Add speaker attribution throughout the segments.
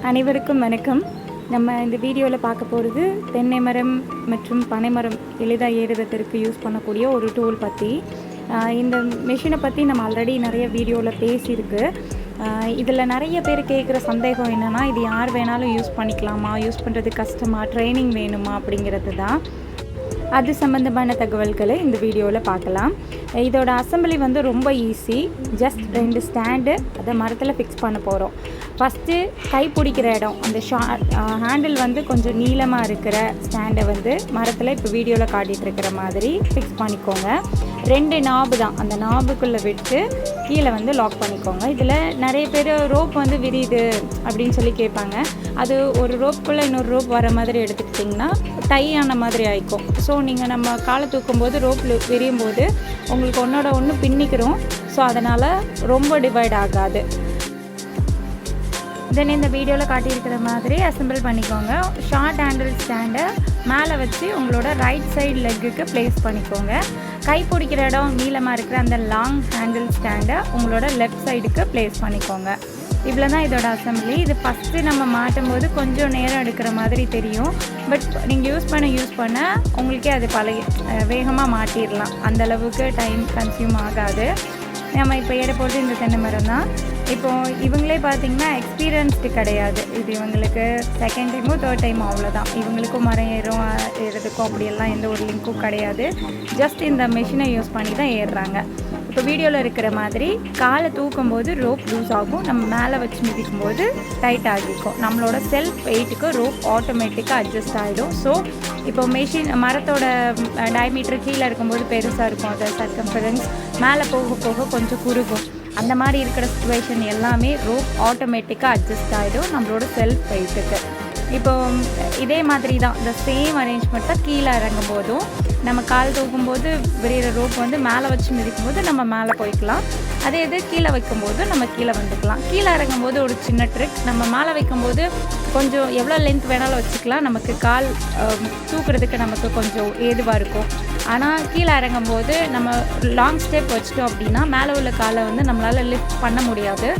Speaker 1: அனைவருக்கும் வணக்கம். நம்ம இந்த வீடியோவில் பார்க்க போகிறது தென்னை மரம் மற்றும் பனைமரம் எளிதாக ஏறுவதற்கு யூஸ் பண்ணக்கூடிய ஒரு டூல் பற்றி. இந்த மிஷினை பற்றி நம்ம ஆல்ரெடி நிறைய வீடியோவில் பேசியிருக்கு. இதில் நிறைய பேர் கேட்குற சந்தேகம் என்னென்னா, இது யார் வேணாலும் யூஸ் பண்ணிக்கலாமா, யூஸ் பண்ணுறது கஷ்டமா, ட்ரைனிங் வேணுமா அப்படிங்கிறது தான். அது சம்மந்தமான தகவல்களை இந்த வீடியோவில் பார்க்கலாம். இதோட அசம்பிளி வந்து ரொம்ப ஈஸி. ஜஸ்ட் 2 ஸ்டாண்டு அதை மரத்தில் ஃபிக்ஸ் பண்ண போகிறோம். ஃபஸ்ட்டு கை பிடிக்கிற இடம், அந்த ஹேண்டில் வந்து கொஞ்சம் நீளமாக இருக்கிற ஸ்டாண்டை வந்து மரத்தில் இப்போ வீடியோவில் காட்டிகிட்டு இருக்கிற மாதிரி ஃபிக்ஸ் பண்ணிக்கோங்க. 2 நாபு தான், அந்த நாபுக்குள்ளே விட்டு கீழே வந்து லாக் பண்ணிக்கோங்க. இதில் நிறைய பேர் ரோப் வந்து விரியுது அப்படின்னு சொல்லி கேட்பாங்க. அது ஒரு ரோப்புக்குள்ளே இன்னொரு ரோப் வர மாதிரி எடுத்துக்கிட்டிங்கன்னா டை ஆன மாதிரி ஆயிக்கும். ஸோ நீங்கள் நம்ம காலை தூக்கும்போது ரோப் விரியும் போது உங்களுக்கு ஒன்றோட ஒன்று பின்னிக்கிறோம். ஸோ அதனால் ரொம்ப டிவைட் ஆகாது. தென் இந்த வீடியோவில் காட்டியிருக்கிற மாதிரி அசம்பிள் பண்ணிக்கோங்க. ஷார்ட் ஹேண்டில் ஸ்டாண்டை மேலே வச்சு உங்களோட ரைட் சைடு லெக்குக்கு ப்ளேஸ் பண்ணிக்கோங்க. கை பிடிக்கிற இடம் நீளமாக இருக்கிற அந்த லாங் ஹேண்டில் ஸ்டாண்டை உங்களோட லெஃப்ட் சைடுக்கு ப்ளேஸ் பண்ணிக்கோங்க. இவ்வளோ தான் இதோட அசம்பிளி. இது ஃபஸ்ட்டு நம்ம மாட்டும் போது கொஞ்சம் நேரம் எடுக்கிற மாதிரி தெரியும். பட் நீங்கள் யூஸ் பண்ண உங்களுக்கே அது வேகமாக மாட்டிடலாம். அந்தளவுக்கு டைம் கன்சியூம் ஆகாது. நம்ம இப்போ ஏற போட்டு இந்த தென்னை மரம் தான். இப்போது இவங்களே பார்த்திங்கன்னா எக்ஸ்பீரியன்ஸ்டு கிடையாது. இது இவங்களுக்கு செகண்ட் டைமோ தேர்ட் டைமோ அவ்வளோதான். இவங்களுக்கும் மரம் ஏறுறதுக்கும் அப்படியெல்லாம் எந்த ஒரு லிங்க்கும் கிடையாது. ஜஸ்ட் இந்த மிஷினை யூஸ் பண்ணி தான் ஏறுறாங்க. இப்போ வீடியோவில் இருக்கிற மாதிரி காலை தூக்கும்போது ரோப் லூஸ் ஆகும். நம்ம மேலே வச்சு மிதிக்கும்போது டைட் ஆகிக்கும். நம்மளோட செல்ஃப் வெயிட்டுக்கு ரோப் ஆட்டோமேட்டிக்காக அட்ஜஸ்ட் ஆகிடும். ஸோ இப்போ மரத்தோட டயமீட்டர் கீழே இருக்கும்போது பெருசாக இருக்கும். அது சர்க்கம்ஃபரன்ஸ் மேலே போக போக கொஞ்சம் குறுகும். அந்த மாதிரி இருக்கிற சிச்சுவேஷன் எல்லாமே ரோப் ஆட்டோமேட்டிக்காக அட்ஜஸ்ட் ஆகிடும் நம்மளோட செல்ஃப் வெயிட்டுக்கு. இப்போது இதே மாதிரி தான் இந்த சேம் அரேஞ்ச்மெண்ட் தான் கீழே இறங்கும் போதும். நம்ம கால் தூக்கும்போது விரிகிற ரோப் வந்து மேலே வச்சு மிதிக்கும்போது நம்ம மேலே போய்க்கலாம். அதே இது கீழே வைக்கும்போது நம்ம கீழே வந்துக்கலாம். கீழே இறங்கும்போது ஒரு சின்ன ட்ரிக், நம்ம மேலே வைக்கும்போது கொஞ்சம் எவ்வளோ லென்த் வேணாலும் வச்சுக்கலாம். நமக்கு கால் தூக்குறதுக்கு நமக்கு கொஞ்சம் ஏதுவாக இருக்கும். ஆனால் கீழே இறங்கும்போது நம்ம லாங் ஸ்டெப் வச்சிட்டோம் அப்படின்னா மேலே உள்ள காலை வந்து நம்மளால் லிஃப்ட் பண்ண முடியாது.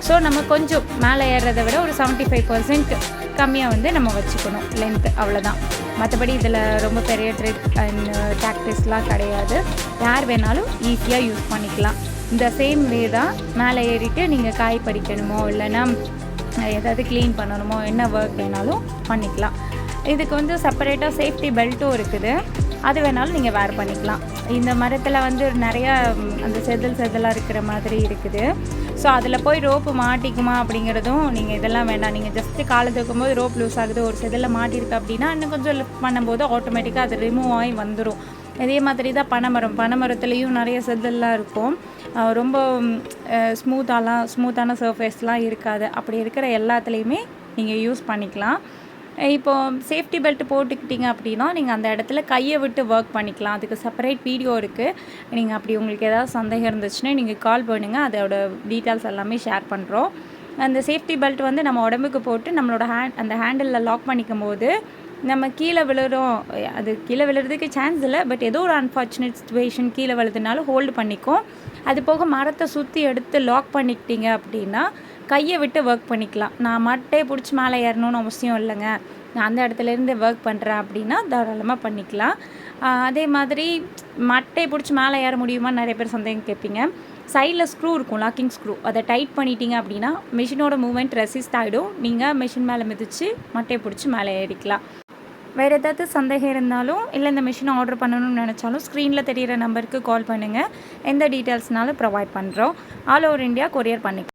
Speaker 1: ஸோ நம்ம கொஞ்சம் மேலே ஏறுறதை விட ஒரு 75% கம்மியாக வந்து நம்ம வச்சுக்கணும் லென்த்து, அவ்வளோதான். மற்றபடி இதில் ரொம்ப பெரிய ட்ரிக் அண்ட் டாக்டிக்ஸ்லாம் கிடையாது. யார் வேணாலும் ஈஸியாக யூஸ் பண்ணிக்கலாம். இந்த சேம் வே தான் மேலே ஏறிட்டு நீங்கள் காய் பறிக்கணுமோ இல்லைன்னா ஏதாவது க்ளீன் பண்ணணுமோ என்ன ஒர்க் வேணாலும் பண்ணிக்கலாம். இதுக்கு வந்து செப்பரேட்டாக சேஃப்டி பெல்ட்டும் இருக்குது. அது வேணாலும் நீங்கள் வேர் பண்ணிக்கலாம். இந்த மரத்தில் வந்து நிறையா அந்த செதிலாக இருக்கிற மாதிரி இருக்குது. ஸோ அதில் போய் ரோப்பு மாட்டிக்குமா அப்படிங்கிறதும் நீங்கள் இதெல்லாம் வேண்டாம். நீங்கள் ஜஸ்ட்டு காலை தூக்கும்போது ரோப் லூஸ் ஆகுது, ஒரு செதிலில் மாட்டிருக்கு அப்படின்னா இன்னும் கொஞ்சம் லிஃப்ட் பண்ணும்போது ஆட்டோமேட்டிக்காக அது ரிமூவ் ஆகி வந்துடும். இதே மாதிரி தான் பனைமரத்துலேயும் நிறைய செதிலாம் இருக்கும். ரொம்ப ஸ்மூத்தான சர்ஃபேஸ்லாம் இருக்காது. அப்படி இருக்கிற எல்லாத்துலேயுமே நீங்கள் யூஸ் பண்ணிக்கலாம். இப்போது சேஃப்டி பெல்ட் போட்டுக்கிட்டிங்க அப்படின்னா நீங்கள் அந்த இடத்துல கையை விட்டு ஒர்க் பண்ணிக்கலாம். அதுக்கு செப்பரேட் வீடியோ இருக்குது. நீங்கள் அப்படி உங்களுக்கு ஏதாவது சந்தேகம் இருந்துச்சுன்னா நீங்கள் கால் பண்ணுங்கள். அதோட டீட்டெயில்ஸ் எல்லாமே ஷேர் பண்ணுறோம். அந்த சேஃப்டி பெல்ட் வந்து நம்ம உடம்புக்கு போட்டு நம்மளோட அந்த ஹேண்டிலில் லாக் பண்ணிக்கும் போது நம்ம கீழே விழுறோம், அது கீழே விழுறதுக்கு சான்ஸ் இல்லை. பட் ஏதோ ஒரு அன்ஃபார்ச்சுனேட் சிச்சுவேஷன் கீழே விழுதுனாலும் ஹோல்டு பண்ணிக்கும். அது போக மரத்தை சுற்றி எடுத்து லாக் பண்ணிக்கிட்டீங்க அப்படின்னா கையை விட்டு ஒர்க் பண்ணிக்கலாம். நான் மட்டையை பிடிச்சி மேலே ஏறணும்னு அவசியம் இல்லைங்க, நான் அந்த இடத்துலேருந்து ஒர்க் பண்ணுறேன் அப்படின்னா தாராளமாக பண்ணிக்கலாம். அதே மாதிரி மட்டையை பிடிச்சி மேலே ஏற முடியுமா நிறைய பேர் சந்தேகம் கேட்பீங்க. சைடில் ஸ்க்ரூ இருக்கும், லாக்கிங் ஸ்க்ரூ. அதை டைட் பண்ணிட்டீங்க அப்படின்னா மிஷினோட மூவ்மெண்ட் ரெசிஸ்ட் ஆகிடும். நீங்கள் மிஷின் மேலே மிதித்து மட்டையை பிடிச்சி மேலே ஏறிக்கலாம். வேறு ஏதாவது சந்தேகம் இருந்தாலும் இல்லை இந்த மிஷினை ஆர்டர் பண்ணணும்னு நினச்சாலும் ஸ்க்ரீனில் தெரிகிற நம்பருக்கு கால் பண்ணுங்கள். எந்த டீட்டெயில்ஸ்னாலும் ப்ரொவைட் பண்ணுறோம். ஆல் ஓவர் இந்தியா கொரியர் பண்ணிக்கலாம்.